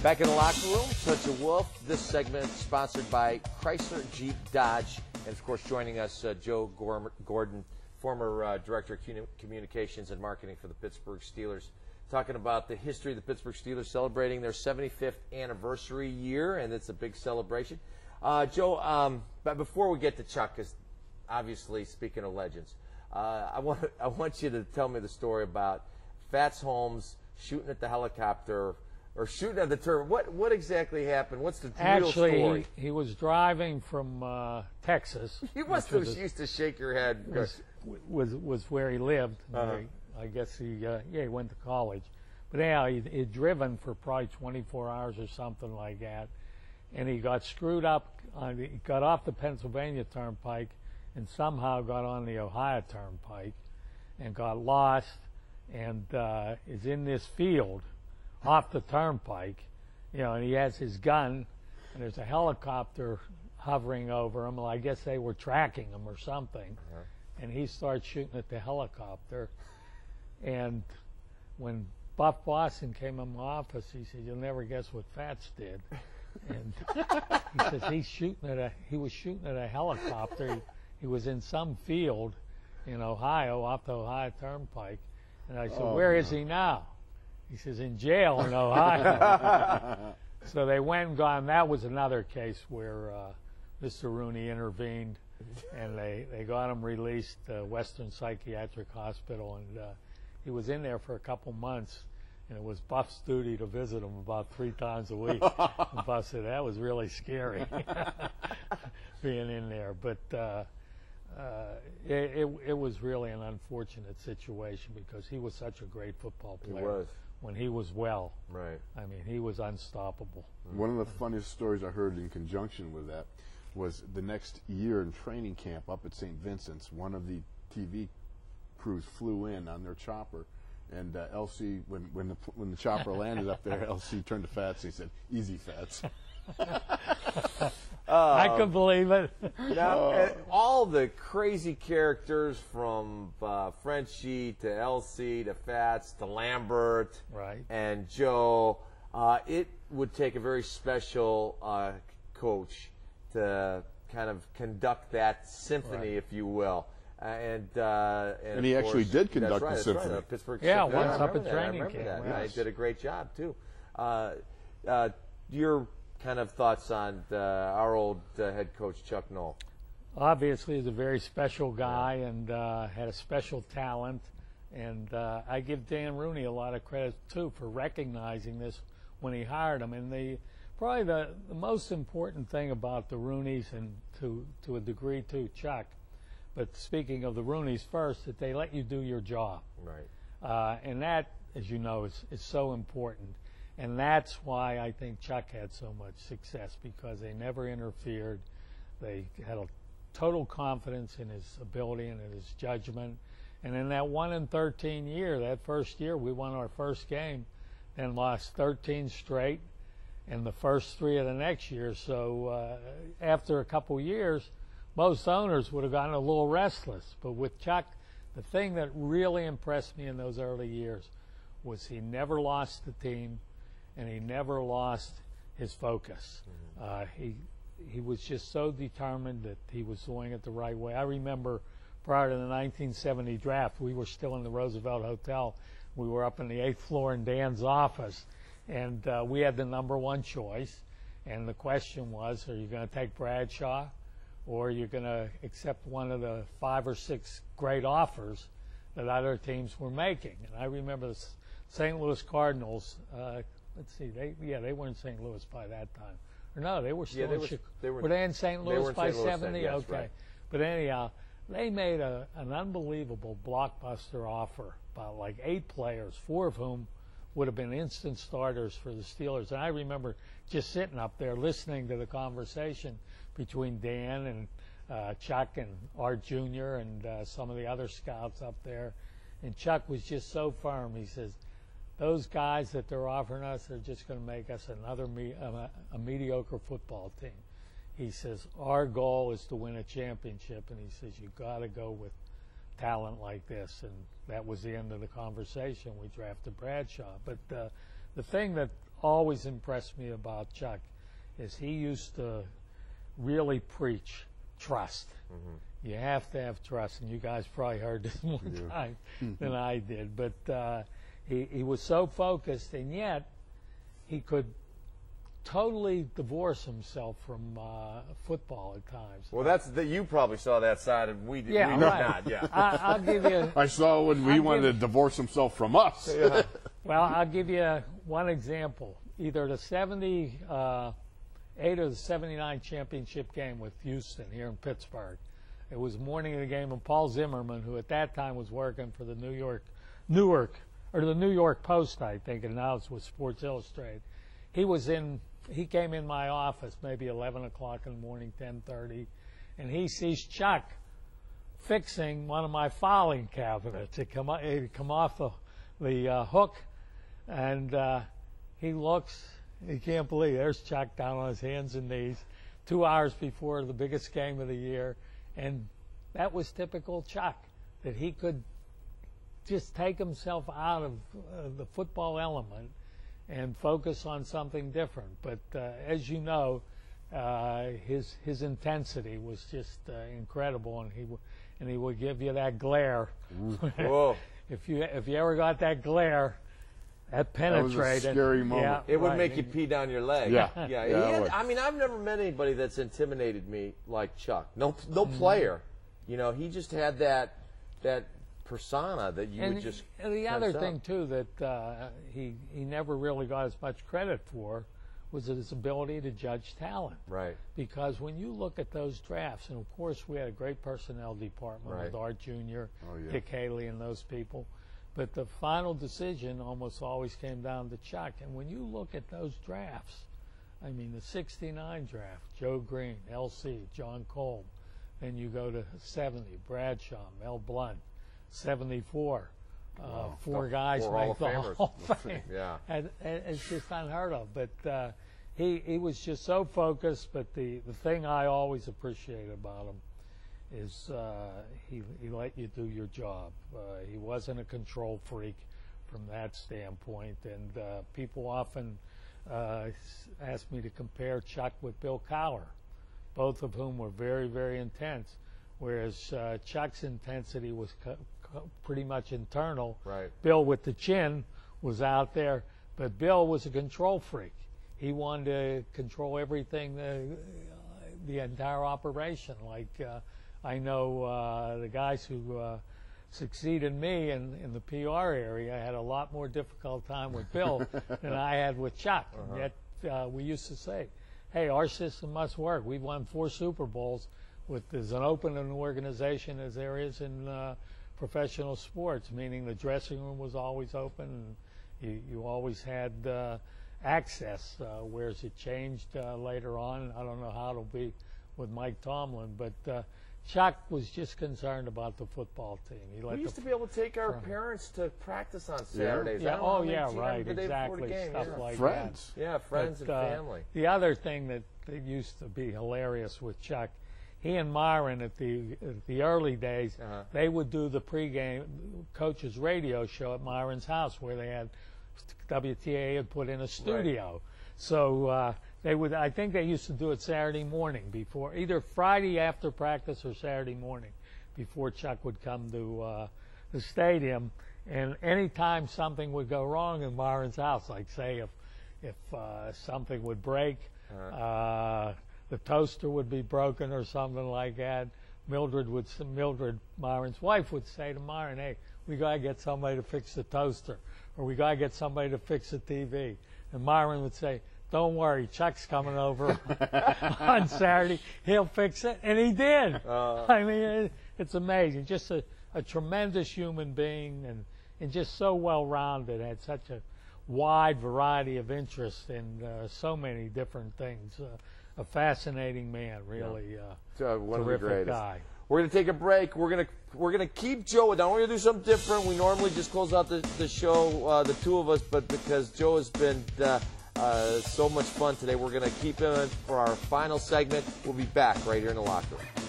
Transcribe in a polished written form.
Back in the locker room, Tunch and Wolf. This segment sponsored by Chrysler Jeep Dodge. And, of course, joining us, Joe Gordon, former Director of Communications and Marketing for the Pittsburgh Steelers, talking about the history of the Pittsburgh Steelers celebrating their 75th anniversary year, and it's a big celebration. Joe, but before we get to Chuck, because obviously, speaking of legends, I want you to tell me the story about Fats Holmes shooting at the helicopter or shooting at the turret. What exactly happened? What's the real story? Actually, he was driving from Texas. You must have used to shake your head. Was where he lived. I guess he went to college. But anyhow, he'd driven for probably 24 hours or something like that. And he got screwed up. He got off the Pennsylvania Turnpike and somehow got on the Ohio Turnpike and got lost and is in this field off the turnpike, and he has his gun, and there's a helicopter hovering over him. Well, I guess they were tracking him or something, and he starts shooting at the helicopter. And when Buff Boston came in my office, he said, "You'll never guess what Fats did." And he says he was shooting at a helicopter. He was in some field in Ohio, off the Ohio Turnpike. And I said, "Where is he now?" He says, "In jail in Ohio." So they went and got him. That was another case where Mr. Rooney intervened, and they got him released Western Psychiatric Hospital, and he was in there for a couple months, and it was Buff's duty to visit him about 3 times a week. And Buff said that was really scary being in there. But it was really an unfortunate situation because he was such a great football player. He was. When he was well. Right. I mean, he was unstoppable. One of the funniest stories I heard in conjunction with that was the next year in training camp up at St. Vincent's, one of the TV crews flew in on their chopper, and LC, when the chopper landed up there, LC turned to Fats and he said, "Easy, Fats." I could believe it. Now, all the crazy characters from Frenchie to LC to Fats to Lambert and Joe, it would take a very special coach to kind of conduct that symphony, if you will. And he actually did conduct the symphony. Pittsburgh once Symphony. up at training camp. Yes. He did a great job, too. Your kind of thoughts on our old head coach, Chuck Noll? Obviously, he's a very special guy and had a special talent. And I give Dan Rooney a lot of credit, too, for recognizing this when he hired him. And probably the most important thing about the Rooneys, and to a degree, too, Chuck, but speaking of the Rooneys first, that they let you do your job. Right. And that, as you know, is so important. And that's why I think Chuck had so much success, because they never interfered. They had a total confidence in his ability and in his judgment. And in that 1-13 year, that first year, we won our first game and lost 13 straight and the first 3 of the next year. So after a couple years, most owners would have gotten a little restless. But with Chuck, the thing that really impressed me in those early years was he never lost the team, and he never lost his focus. He was just so determined that he was doing it the right way. I remember prior to the 1970 draft, we were still in the Roosevelt Hotel. We were up in the 8th floor in Dan's office, and we had the #1 choice. And the question was, are you going to take Bradshaw, or are you going to accept one of the 5 or 6 great offers that other teams were making? And I remember the St. Louis Cardinals, let's see, they were in St. Louis by that time. Or no, they were still were they in St. Louis by 70? Yes, okay. Right. But anyhow, they made an unbelievable blockbuster offer, about like 8 players, 4 of whom would have been instant starters for the Steelers. And I remember just sitting up there listening to the conversation between Dan and Chuck and Art Jr. and some of the other scouts up there. And Chuck was just so firm. He says, those guys that they're offering us are just going to make us another a mediocre football team. He says, our goal is to win a championship, and he says, you got to go with talent like this. And that was the end of the conversation. We drafted Bradshaw. But the thing that always impressed me about Chuck is he used to really preach trust. Mm-hmm. You have to have trust, and you guys probably heard this more time than I did. But he was so focused, and yet he could totally divorce himself from football at times. Well, you probably saw that side, and we did, yeah, we right. did not. Yeah, I'll give you. I saw when he wanted to divorce himself from us. Yeah. Well, I'll give you one example. Either the 78 or the 79 championship game with Houston here in Pittsburgh. It was the morning of the game, and Paul Zimmerman, who at that time was working for the New York Post, I think, and now it's with Sports Illustrated. He came in my office maybe 11 o'clock in the morning, 10:30, and he sees Chuck fixing one of my filing cabinets. It come off the hook, and he looks. He can't believe there's Chuck down on his hands and knees 2 hours before the biggest game of the year, and that was typical Chuck, that he could just take himself out of the football element and focus on something different. But as you know, his intensity was just incredible, and he would give you that glare. Whoa. If you ever got that glare, that penetrated. That was a scary moment. Yeah, It would right. make you pee down your leg. Yeah. Yeah. Yeah, it would. I mean, I've never met anybody that's intimidated me like Chuck. No player. You know, he just had that persona that you would just. And the sense other up. thing too that he never really got as much credit for was his ability to judge talent. Right. Because when you look at those drafts, and of course we had a great personnel department Right. with Art Jr., Oh, yeah. Dick Haley, and those people. But the final decision almost always came down to Chuck. And when you look at those drafts, I mean, the 69 draft, Joe Green, L.C., John Kolb. Then you go to 70, Bradshaw, Mel Blount. 74, four guys Four Hall make of the Famers. Hall of Fame. Yeah. And it's just unheard of. But he was just so focused. But the thing I always appreciate about him is he let you do your job. He wasn't a control freak from that standpoint. And people often ask me to compare Chuck with Bill Cowher, both of whom were very, very intense, whereas Chuck's intensity was pretty much internal. Right. Bill with the chin was out there, but Bill was a control freak. He wanted to control everything, the entire operation. Like I know the guys who succeeded me in the PR area had a lot more difficult time with Bill than I had with Chuck. And yet we used to say, hey, our system must work. We've won 4 Super Bowls with as an open an organization as there is in professional sports, meaning the dressing room was always open and you always had access, whereas it changed later on. I don't know how it'll be with Mike Tomlin, but Chuck was just concerned about the football team. We used to be able to take our parents to practice on Saturdays. Yeah. I don't know how Oh, many yeah, teams right. the day before the Exactly. game. Stuff Yeah. like Friends. Yeah, friends But, and family. The other thing that used to be hilarious with Chuck, he and Myron at the early days, they would do the pregame coach's radio show at Myron's house where they had WTA had put in a studio. Right. So they would. I think they used to do it Saturday morning before, either Friday after practice or Saturday morning before Chuck would come to the stadium. And anytime something would go wrong in Myron's house, like say if something would break, the toaster would be broken or something like that, Mildred, Myron's wife, would say to Myron, hey, we got to get somebody to fix the toaster, or we got to get somebody to fix the TV. And Myron would say, don't worry, Chuck's coming over on Saturday. He'll fix it. And he did. I mean, it's amazing. Just a tremendous human being and just so well-rounded, had such a wide variety of interests in so many different things. A fascinating man, really. One of the terrific greatest. guy. We're going to take a break. We're gonna keep Joe. Now we're going to do something different. We normally just close out the show, the two of us, but because Joe has been so much fun today, we're going to keep him for our final segment. We'll be back right here in the locker room.